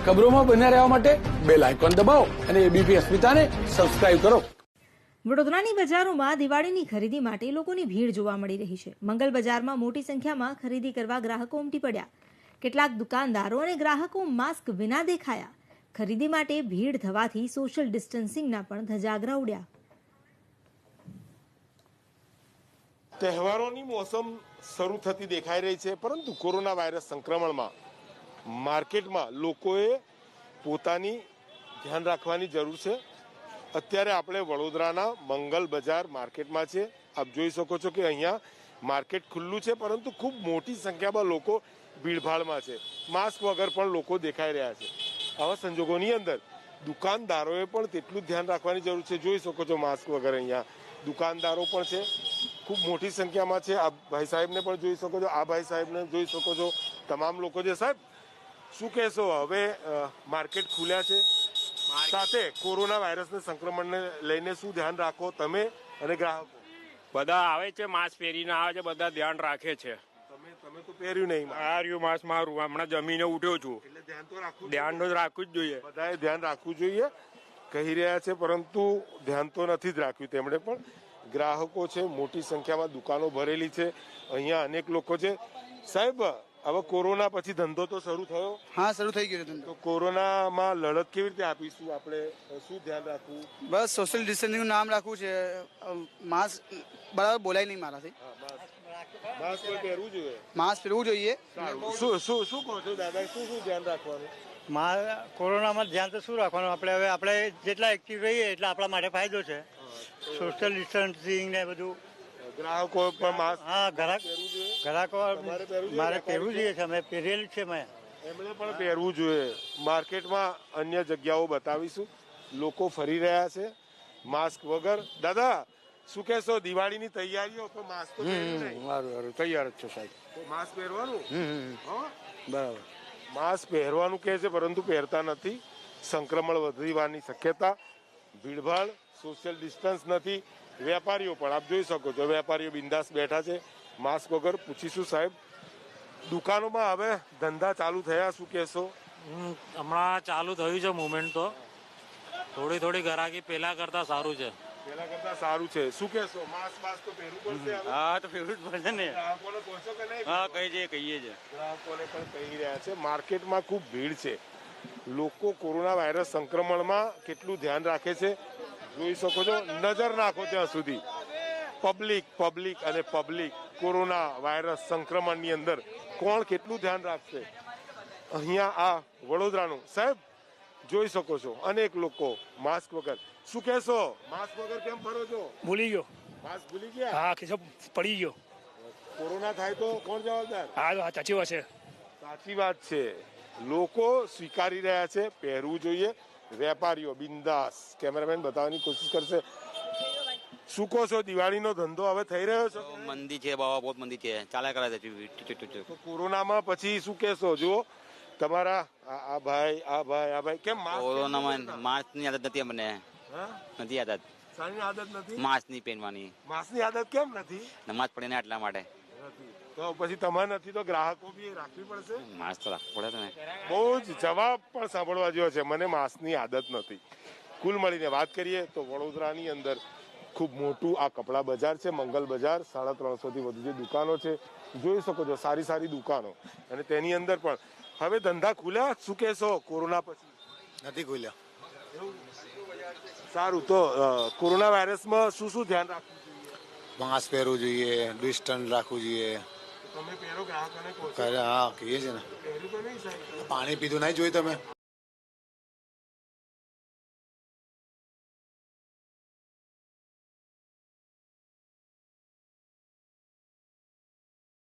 ખબરોમાં બન્યા રહેવા માટે બેલ આઇકોન દબાવો અને એબીપી અસ્મિતાને સબસ્ક્રાઇબ કરો. વડોદરાની બજારોમાં દિવાળીની ખરીદી માટે લોકોની ભીડ જોવા મળી રહી છે. મંગલ બજારમાં મોટી સંખ્યામાં ખરીદી કરવા ગ્રાહકો ઉમટી પડ્યા. કેટલાક દુકાનદારો અને ગ્રાહકો માસ્ક વિના દેખાયા. ખરીદી માટે ભીડ થવાથી સોશિયલ ડિસ્ટન્સિંગના પણ ધજાગરા ઉડ્યા. તહેવારોની મોસમ શરૂ થતી દેખાઈ રહી છે, પરંતુ કોરોના વાયરસ સંક્રમણમાં માર્કેટમાં લોકોએ પોતાની ધ્યાન રાખવાની જરૂર છે. અત્યારે આપણે વડોદરાના મંગલ બજાર માર્કેટમાં છે. આપ જોઈ શકો છો કે અહીંયા માર્કેટ ખુલ્લું છે, પરંતુ ખૂબ મોટી સંખ્યામાં લોકો ભીડભાડમાં છે. માસ્ક વગર પણ લોકો દેખાઈ રહ્યા છે. આવા સંજોગોની અંદર દુકાનદારોએ પણ તેટલું જ ધ્યાન રાખવાની જરૂર છે. જોઈ શકો છો માસ્ક વગર અહીંયા દુકાનદારો પણ છે, ખૂબ મોટી સંખ્યામાં છે. આ ભાઈ સાહેબને પણ જોઈ શકો છો, આ ભાઈ સાહેબને જોઈ શકો છો, તમામ લોકો છે. સાહેબ, શું કહેશો? હવે માર્કેટ ખુલ્યા છે, સાથે કોરોના વાયરસના સંક્રમણને લઈને શું ધ્યાન રાખો તમે અને ગ્રાહકો? બધા આવે છે, માસ્ક પહેરીને આવે છે, બધા ધ્યાન રાખે છે. તમે તો પહેર્યું નહીં. આ રહ્યું માસ્ક મારું, હમણાં જમીને ઉઠ્યો છું. એટલે ધ્યાન તો રાખવું જ જોઈએ. બધાએ ધ્યાન રાખવું જોઈએ કહી રહ્યા છે, પરંતુ ધ્યાન તો નથી જ રાખ્યું તેમણે પણ. ગ્રાહકો છે, મોટી સંખ્યામાં દુકાનો ભરેલી છે, અહીંયા અનેક લોકો છે. સાહેબ, હવે કોરોના પછી ધંધો તો શરૂ થયો? હા, શરૂ થઈ ગયો ધંધો. તો કોરોનામાં લડત કેવી રીતે આપીશું આપણે? શું ધ્યાન રાખવું? બસ સોશિયલ ડિસ્ટન્સિંગનું નામ રાખવું છે. માસ્ક બરાબર બોલાય નહીં મારાથી. માસ્ક પહેરવું જોઈએ. માસ્ક પહેરવું જોઈએ. શું કહો છો દાદા? શું ધ્યાન રાખવાનું? કોરોનામાં ધ્યાન તો શું રાખવાનું? આપણે જેટલા એક્ટિવ રહીએ એટલે આપણા માટે ફાયદો છે. સોશિયલ ડિસ્ટન્સિંગ ને બધું. ગ્રાહકો પણ માસ્ક? હા, ગ્રાહકો મારે પહેરવું જોઈએ છે. અમે પહેરેલું છે. એમણે પણ પહેરવું જોઈએ. માર્કેટમાં અન્ય જગ્યાઓ બતાવીશું. લોકો ફરી રહ્યા છે માસ્ક વગર. દાદા, શું કહેશો? દિવાળીની તૈયારીઓ તો માસ્ક તો સારું તૈયાર જ છો સાહેબ. તો માસ્ક પહેરવાનું? બરાબર. માસ્ક પહેરવાનું કહે છે, પરંતુ પહેરતા નથી. સંક્રમણ વધવાની શક્યતા, ભીડભાડ, સોશિયલ ડિસ્ટન્સ નથી. વેપારીઓ પણ આપ જોઈ શકો છો, વેપારીઓ બિંદાસ બેઠા છે માસ્ક વગર. પૂછીશું સાહેબ, દુકાનોમાં હવે ધંધા ચાલુ થયા, શું કહેશો? હમણાં ચાલુ થયું છે મુવમેન્ટ. તો થોડી ગ્રાહકી પહેલા કરતા સારું છે. પહેલા કરતા સારું છે. શું કહેશો? માસ્ક તો પહેરવું પડશે. હા, તો પહેરવું જ પડશે ને. ગ્રાહકોને પહોંચો કે નહીં? હા, કહીએ છે. ગ્રાહકોને પણ કહી રહ્યા છે. માર્કેટમાં ખૂબ ભીડ છે. લોકો કોરોના વાયરસ સંક્રમણમાં કેટલું ધ્યાન રાખે છે જોઈ શકો છો. નજર નાખો ત્યાં સુધી. પબ્લિક અને પબ્લિક કોરોના વાયરસ સંક્રમણની અંદર કોણ કેટલું ધ્યાન રાખશે? અહીંયા આ વડોદરાનું સાહેબ જોઈ શકો છો, અનેક લોકો માસ્ક વગર. શું કહેશો? માસ્ક વગર કેમ ફરો છો? ભૂલી ગયો. માસ્ક ભૂલી ગયા? હા, ખિસ્સો પડી ગયો. કોરોના થાય તો કોણ જવાબદાર? હા, સાચી વાત છે. સાચી વાત છે. લોકો સ્વીકારી રહ્યા છે, પહેરવું જોઈએ. વેપારીઓ બિંદાસ. કેમેરામેન બતાવવાની કોશિશ કરશે. શું કહો છો? દિવાળીનો ધંધો હવે થઈ રહ્યો છે? મંદી છે બાબા, બહુ મંદી છે. ચાલે કરે છે. તો કોરોનામાં પછી શું કહેશો? જુઓ તમારા આ ભાઈ કેમ કોરોનામાં માસ્કની આદત નથી અમને. નથી આદત. શાની આદત નથી? માસ્ક નહીં પહેરવાની. માસ્કની આદત કેમ નથી? નમાજ પડે ને એટલા માટે. તો પછી તમારે નથી તો ગ્રાહકો બી રાખવી પડશે. માસ્ક તો રાખવું પડે ને. બહુ જ જવાબ પણ સાંભળવા જેવો છે. મને માસ્કની આદત નથી. કુલ મળીને વાત કરીએ તો વડોદરાની અંદર ખૂબ મોટું આ કપડા બજાર છે, મંગલ બજાર. 350થી વધુ જે દુકાનો છે જોઈ શકો છો, સારી દુકાનો. અને તેની અંદર પણ હવે ધંધા ખુલ્યા. શું કહેશો? કોરોના પછી નથી ખુલ્યા. સારું, તો કોરોના વાયરસમાં શું ધ્યાન રાખવું જોઈએ? માસ્ક પહેરવું જોઈએ, ડિસ્ટન્સ રાખવું જોઈએ. તમે પહેરો, ગ્રાહકોને કહો છો? હા, કહીએ છે ને. પહેર્યું તો નહીં સાહેબ? પાણી પીધું નહીં જોયું તમે?